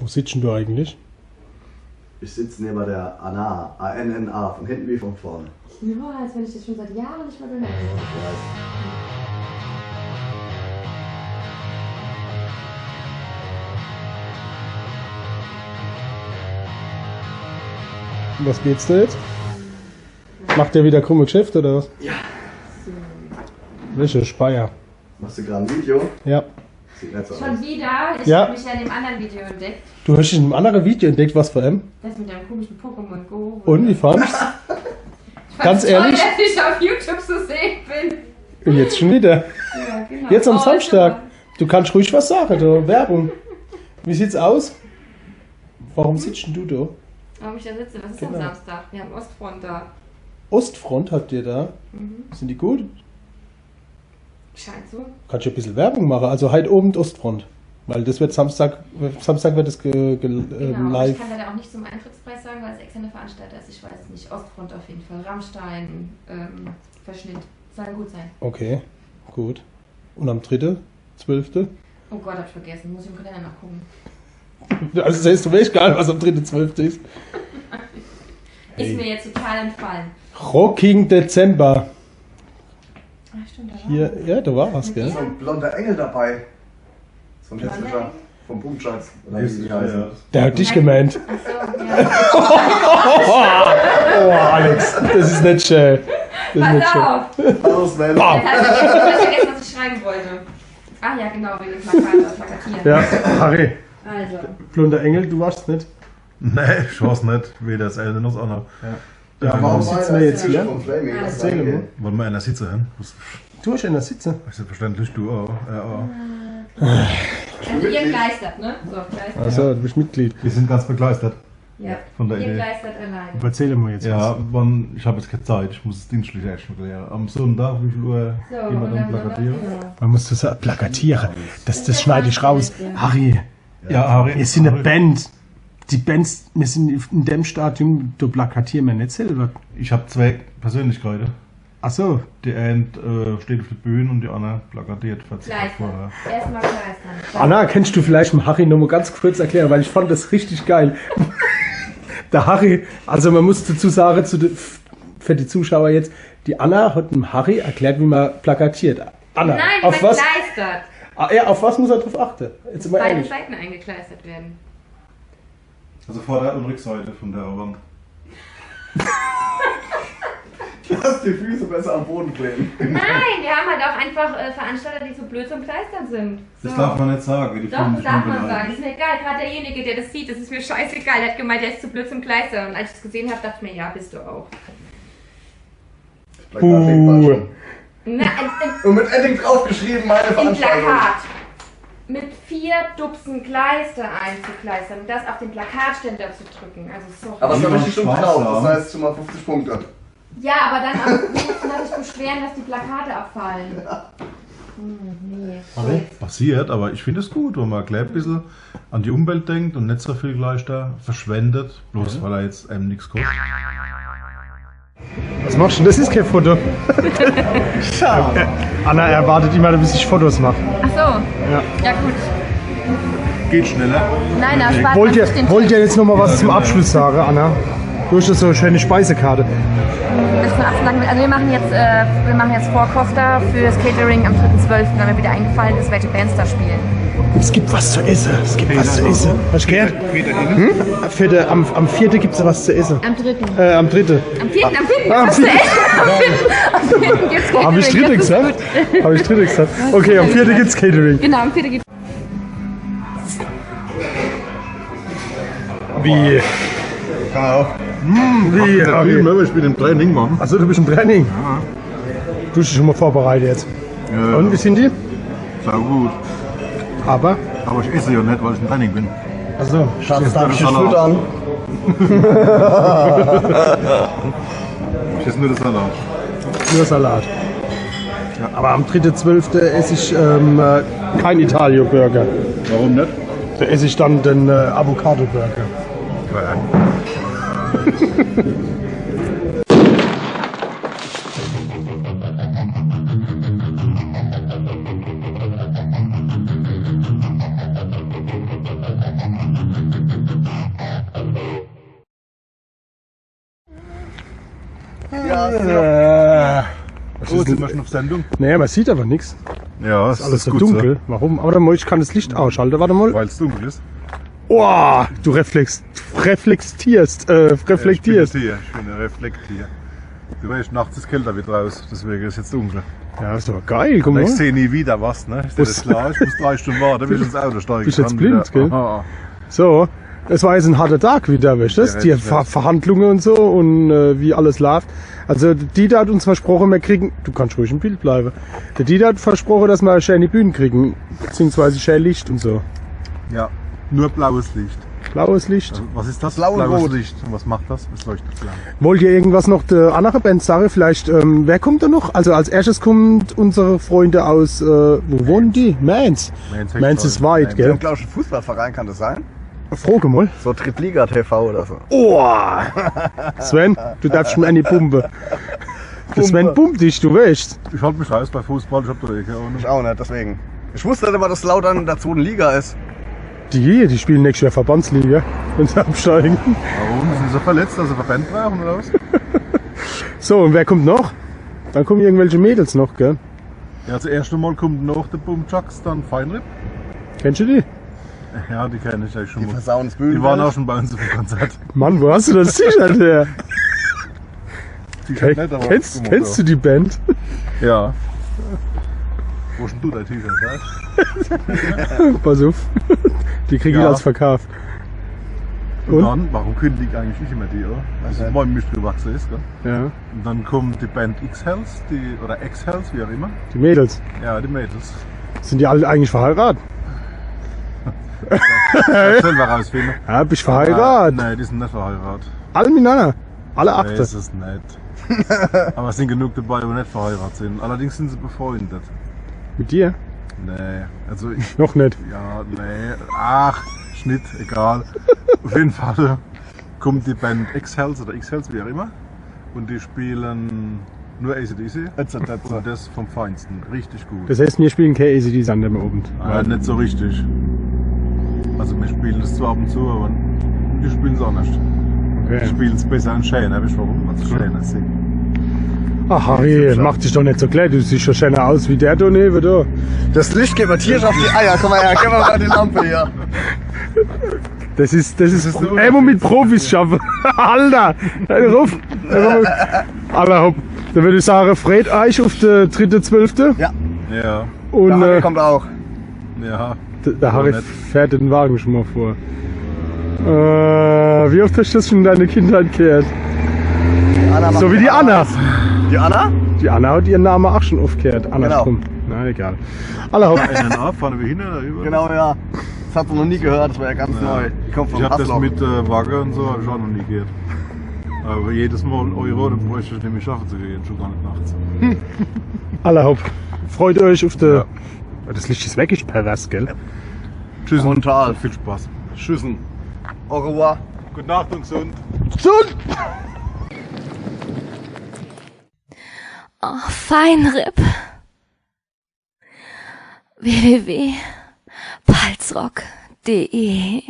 Wo sitzt denn du eigentlich? Ich sitze neben der Anna, A-N-N-A, von hinten wie von vorne. Ja, als wenn ich das schon seit Jahren nicht mehr gehört habe. Was geht's da jetzt? Macht der wieder krumme Geschäfte oder was? Ja. Welche Speier? Machst du gerade ein Video? Ja. Sieht nicht so aus. Schon wieder? Ich Ja. habe mich ja in dem anderen Video entdeckt. Du hast in einem anderen Video entdeckt, was von M? Das mit dem komischen Pokémon Go. Und wie fandest du? Ganz toll, ehrlich? dass ich auf YouTube zu sehen bin. Und jetzt schon wieder. Ja, genau. Jetzt am Oh, Samstag. Du kannst ruhig was sagen, du. Werbung. Wie sieht's aus? Warum sitzt denn du da? Warum ich da sitze? Was ist Genau. am Samstag? Wir haben Ostfront da. Ostfront habt ihr da? Sind die gut? Scheint so. Kannst du ein bisschen Werbung machen. Also heute oben Ostfront. Weil das wird Samstag wird das Genau. live. Ich kann leider auch nicht zum Eintrittspreis sagen, weil es externe Veranstalter ist. Ich weiß es nicht. Ostfront auf jeden Fall. Rammstein, Verschnitt. Soll gut sein. Okay, gut. Und am 3.12.? Oh Gott, hab ich vergessen. Muss ich im Kalender nachgucken. Also sagst du mir egal, was am 3.12. ist. Ist mir jetzt total entfallen. Rocking Dezember. Ah, stimmt, da war Hier, ja, da war was, gell? So ein blonder Engel dabei. So ein letztes Jahr. Vom Boomschatz. Oder wie die heißen. Der hat dich gemeint. Ach so, ja. Oh, Alex, das ist nicht schön. Das ist nicht Pass schön. auf! Hallo Sven. Bam. Jetzt hast du vergessen, was ich schreiben wollte. Ach ja, genau, wegen dem Plakatieren. Ja, Harry, Also. blonder Engel, du warst nicht. Nee, ich weiß nicht. Weder das eine noch das andere. Ja, warum sitzen wir jetzt hier? Erzähl mal. Wollen wir einer sitzen hin? Du hast in der Sitze. Selbstverständlich, du auch. Also ihr gleistert, ne? So, gleistert. Also, du bist Mitglied. Wir sind ganz begeistert Ja. von der Ihr Idee. gleistert alleine. Erzähl mal jetzt Ja, ich habe jetzt keine Zeit. Ich muss es dienstlich erst mal klären. Am Sonntag, wie viel Uhr So, gehen wir und dann dann plakatieren? Man muss das plakatieren. Das schneide ich raus. Harry, Ja, Harry. wir sind eine Band. Die Bands, wir sind in dem Stadium, da plakatieren wir nicht selber. Ich habe zwei Persönlichkeiten. Ach so. Die eine steht auf der Bühne und die andere plakatiert 40 Jahre Gleistern. vorher. Erstmal gleistern. Anna, kannst du vielleicht dem Harry noch mal ganz kurz erklären, weil ich fand das richtig geil. Der Harry, also man muss dazu sagen, für die Zuschauer jetzt, die Anna hat dem Harry erklärt, wie man plakatiert. Anna, Nein, auf man was? gleistert. Auf was muss er drauf achten? Jetzt mal Beide ehrlich. Seiten eingekleistert werden. Also Vorder- und Rückseite von der Wand. Lass die Füße besser am Boden kleben. Nein, wir haben halt auch einfach Veranstalter, die zu blöd zum Kleistern sind. So. Das darf man nicht sagen. Die Doch, fühlen das sich darf nur man beleidigt. sagen. Ist mir egal. Gerade derjenige, der das sieht, das ist mir scheißegal. Der hat gemeint, der ist zu blöd zum Kleistern. Und als ich es gesehen habe, dachte ich mir, ja, bist du auch. Na, Und mit Edding draufgeschrieben, meine im Veranstaltung. Plakat. Mit 4 Dutzend Kleister einzukleistern und das auf den Plakatständer zu drücken. Also sorry. Aber es war richtig dumm Spaß drauf, haben. das heißt schon mal 50 Punkte. Ja, aber dann auch, mussten sich beschweren, dass die Plakate abfallen. Nee. So, jetzt. Passiert, aber ich finde es gut, wenn man gleich ein bisschen an die Umwelt denkt und nicht so viel gleich da verschwendet, bloß weil er jetzt einem nichts kostet. Was machst du denn? Das ist kein Foto. Schade. Anna erwartet immer, bis ich Fotos mache. Ach so. Ja gut. Geht schneller. Nein, da spart Wollt man ihr, sich den wollt ihr jetzt noch mal was zum Abschluss sagen, Anna? Du hast das so eine schöne Speisekarte. Also wir machen jetzt Vorkofter für das Catering am 3.12., weil mir wieder eingefallen ist, welche Bands da spielen. Es gibt was zu essen. Es gibt was zu essen. Hast du gehört? Am 4. gibt es was zu essen. Am 3. Am 3. Am 4. Am Was 4. Am 4. gibt's Catering. Habe ich 3. gesagt? Habe ich 3. gesagt? Okay, am 4. gibt es Catering. Genau, am 4. gibt's. Wie? Wie? Ich bin im Training, Mann. Achso, du bist im Training? Du bist schon mal vorbereitet jetzt. Ja, Und wie sind die? sehr gut. Aber? Aber ich esse ja nicht, weil ich im Training bin. Achso. Schatz, darf ich dich Salat. füttern? Ich esse nur das Salat. Nur Salat. Aber am 3.12. esse ich kein Italio-Burger. Warum nicht? Da esse ich dann den Avocado-Burger. Ja, Was Oh, ist sind wir denn? schon auf Sendung? Naja, man sieht aber nichts. Ja, es Ist alles so dunkel. Warum? Aber dann ich kann das Licht ausschalten. Warte mal. Weil es dunkel ist. Oh, du reflektierst. Ich bin Reflektierst. hier, ich bin ein Reflektier. Du weißt, nachts ist kälter wieder raus, deswegen ist jetzt dunkel. Ja, ist doch geil. Guck Ich mal. sehe nie wieder was, ne? Ist dir das klar? Ich muss 3 Stunden warten, bis ich ins Auto steigen Bist jetzt kann blind, wieder. gell? Aha. So, es war jetzt ein harter Tag wieder, weißt du das? Ja, Die ich weiß. Verhandlungen und so und wie alles läuft. Also der Dieter hat uns versprochen, wir kriegen, du kannst ruhig im Bild bleiben. Der Dieter hat versprochen, dass wir eine schöne Bühne kriegen, beziehungsweise schön Licht und so. Ja, nur blaues Licht. Blaues Licht. Also, was ist das? Blau und blaues rot. Licht. Und was macht das? Es leuchtet blau. Wollt ihr irgendwas noch der andere Band sagen? Vielleicht, wer kommt da noch? Also als erstes kommt unsere Freunde aus, wo wohnen die? Mainz. Mainz ist weit, Wir haben, gell? glaube ich, einen Fußballverein, kann das sein? Froge mal. So Drittliga TV oder so. Oh! Sven, du darfst mir an die Pumpe. Der Sven pumpt dich, du weißt. Ich halte mich raus bei Fußball, ich hab da eh keine Ahnung. Ich auch nicht, deswegen. Ich wusste nicht immer, dass Lautern in der zweiten Liga ist. Die spielen nächstes Jahr Verbandsliga, wenn sie absteigen. Warum? Sind sie verletzt, dass sie Verband brauchen oder was? So, und wer kommt noch? Dann kommen irgendwelche Mädels noch, gell? Ja, das erste Mal kommt noch der Bumchucks, dann Feinripp. Kennst du die? Ja, die kenne ich eigentlich schon Die mal. versauen das Die waren auch Bühnenbild. schon bei uns auf dem Konzert. Mann, wo hast du das T-Shirt her? Die Hey, nicht, aber kennst du die Band? Ja. Wo ist denn du dein T-Shirt? Ja? Pass auf. Die kriege ich Ja. als verkauft. Und Und? dann, warum kündige ich eigentlich nicht immer die, oder? Weil es mein Mist gewachsen ist, gell? Ja, Und dann kommt die Band X-Hells, oder X-Hells, wie auch immer. die Mädels. Ja, die Mädels. Sind die alle eigentlich verheiratet? Das sollen wir rausfinden. Ja, bist verheiratet. Nein, die sind nicht verheiratet. Alle miteinander. Alle Nee, achte. ist es nicht. Aber es sind genug dabei, die nicht verheiratet sind. Allerdings sind sie befreundet. Mit dir? Nee, also ich, Noch nicht. ja, nee, ach, Schnitt, egal. Auf jeden Fall kommt die Band X-Hells oder X-Hells, wie auch immer. Und die spielen nur AC/DC. Und das vom Feinsten. Richtig gut. Das heißt, wir spielen keine ACDs an dem Abend. Aber nicht so richtig. Also wir spielen das zwar ab und zu, aber die spielen es auch nicht. Die Okay. spielen es besser und schön, weißt du warum? Weil es schön ist. Ach Harry, mach dich doch nicht so klein. Du siehst schon schöner aus wie der da neben da. Das Licht geht mir tierisch auf die Eier. Komm mal her, gib mal die Lampe hier. Das ist nur- immer mit Profis schaffen. Alter, ruf. Alter, hopp. Dann würde ich sagen, freut euch auf den 3.12. Ja, Ja, Und der Harry kommt auch. ja. der Harry nicht. fährt den Wagen schon mal vor. Wie oft hast du das schon in deiner Kindheit gehört? Die Anna macht So wie die Anna. Die Anna? Die Anna hat ihren Namen auch schon aufgehört. Andersrum. Na egal. Alle hopp. NNA, vorne wie hinten, da über. Genau, ja. Das hat man noch nie gehört, das war ja ganz neu. Die kommt Ich vom hab das Hassloch. mit Wagger und so, hab ich auch noch nie gehört. Aber jedes Mal einen Euro, dann bräuchte ich nämlich schaffen zu gehen, schon gar nicht nachts. Alle hopp. Freut euch auf der. Ja. Das Licht ist wirklich pervers, gell? Tschüss und Brutal. viel Spaß. Schüssen. Au revoir. Gute Nacht und gesund. Gesund! Oh, Feinripp. www.palzrock.de